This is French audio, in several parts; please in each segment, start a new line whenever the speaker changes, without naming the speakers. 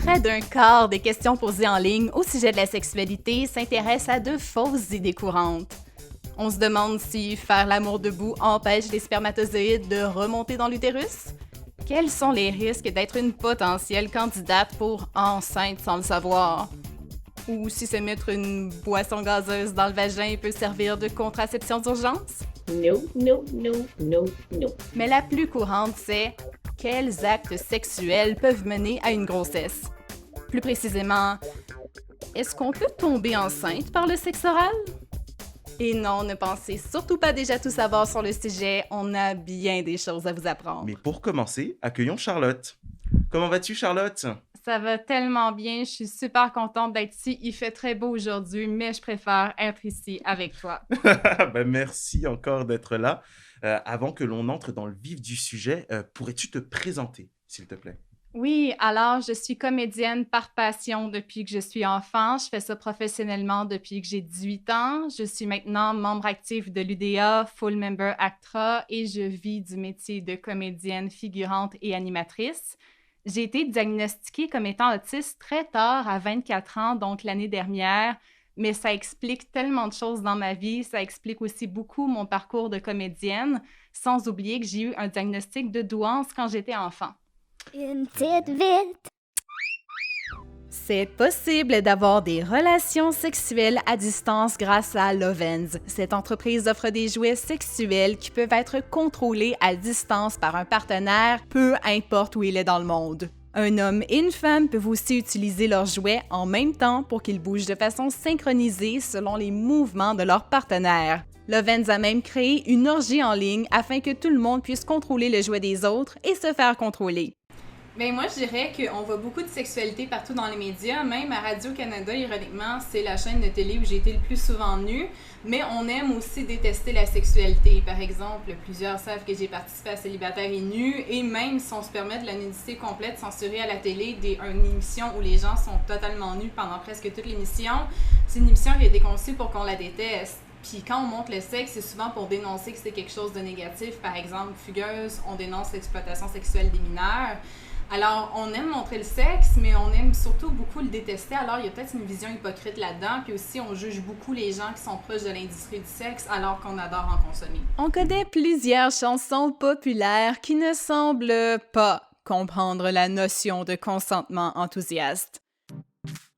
Près d'un quart des questions posées en ligne au sujet de la sexualité s'intéressent à de fausses idées courantes. On se demande si faire l'amour debout empêche les spermatozoïdes de remonter dans l'utérus? Quels sont les risques d'être une potentielle candidate pour enceinte sans le savoir? Ou si se mettre une boisson gazeuse dans le vagin peut servir de contraception d'urgence?
No, no, no, no, no.
Mais la plus courante, c'est quels actes sexuels peuvent mener à une grossesse? Plus précisément, est-ce qu'on peut tomber enceinte par le sexe oral? Et non, ne pensez surtout pas déjà tout savoir sur le sujet, on a bien des choses à vous apprendre.
Mais pour commencer, accueillons Charlotte. Comment vas-tu, Charlotte?
Ça va tellement bien, je suis super contente d'être ici. Il fait très beau aujourd'hui, mais je préfère être ici avec toi.
Ben, merci encore d'être là. Avant que l'on entre dans le vif du sujet, pourrais-tu te présenter, s'il te plaît?
Oui, alors je suis comédienne par passion depuis que je suis enfant. Je fais ça professionnellement depuis que j'ai 18 ans. Je suis maintenant membre actif de l'UDA, Full Member ACTRA, et je vis du métier de comédienne, figurante et animatrice. J'ai été diagnostiquée comme étant autiste très tard, à 24 ans, donc l'année dernière, mais ça explique tellement de choses dans ma vie. Ça explique aussi beaucoup mon parcours de comédienne, sans oublier que j'ai eu un diagnostic de douance quand j'étais enfant.
Une petite vite.
C'est possible d'avoir des relations sexuelles à distance grâce à Lovens. Cette entreprise offre des jouets sexuels qui peuvent être contrôlés à distance par un partenaire, peu importe où il est dans le monde. Un homme et une femme peuvent aussi utiliser leurs jouets en même temps pour qu'ils bougent de façon synchronisée selon les mouvements de leur partenaire. Lovens a même créé une orgie en ligne afin que tout le monde puisse contrôler le jouet des autres et se faire contrôler. Ben moi, je dirais qu'on voit beaucoup de sexualité partout dans les médias. Même à Radio-Canada, ironiquement, c'est la chaîne de télé où j'ai été le plus souvent nue. Mais on aime aussi détester la sexualité. Par exemple, plusieurs savent que j'ai participé à Célibataire et nu. Et même si on se permet de la nudité complète censurée à la télé, une émission où les gens sont totalement nus pendant presque toute l'émission, c'est une émission qui a été conçue pour qu'on la déteste. Puis quand on montre le sexe, c'est souvent pour dénoncer que c'est quelque chose de négatif. Par exemple, Fugueuse, on dénonce l'exploitation sexuelle des mineurs. Alors, on aime montrer le sexe, mais on aime surtout beaucoup le détester. Alors, il y a peut-être une vision hypocrite là-dedans. Puis aussi, on juge beaucoup les gens qui sont proches de l'industrie du sexe, alors qu'on adore en consommer. On connaît plusieurs chansons populaires qui ne semblent pas comprendre la notion de consentement enthousiaste.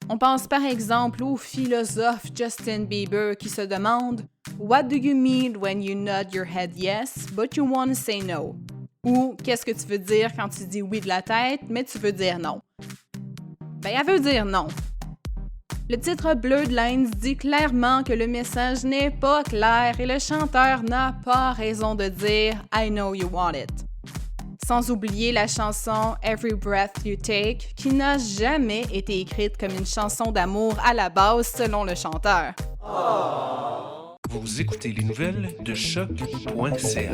On pense par exemple au philosophe Justin Bieber qui se demande « What do you mean when you nod your head yes, but you want to say no? » Ou « Qu'est-ce que tu veux dire quand tu dis oui de la tête, mais tu veux dire non? » Ben, elle veut dire non. Le titre Blurred Lines dit clairement que le message n'est pas clair et le chanteur n'a pas raison de dire « I know you want it ». Sans oublier la chanson Every Breath You Take, qui n'a jamais été écrite comme une chanson d'amour à la base selon le chanteur.
Vous écoutez les nouvelles de choc.ca.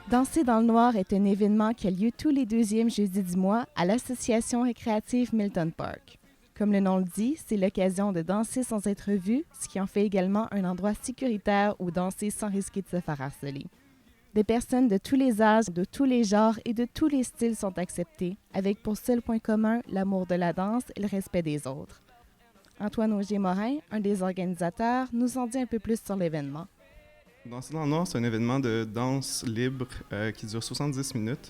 Danser dans le noir est un événement qui a lieu tous les deuxièmes jeudis du mois à l'association récréative Milton Park. Comme le nom le dit, c'est l'occasion de danser sans être vu, ce qui en fait également un endroit sécuritaire où danser sans risquer de se faire harceler. Des personnes de tous les âges, de tous les genres et de tous les styles sont acceptées, avec pour seul point commun l'amour de la danse et le respect des autres. Antoine Auger-Morin, un des organisateurs, nous en dit un peu plus sur l'événement.
Danser dans le noir, c'est un événement de danse libre qui dure 70 minutes.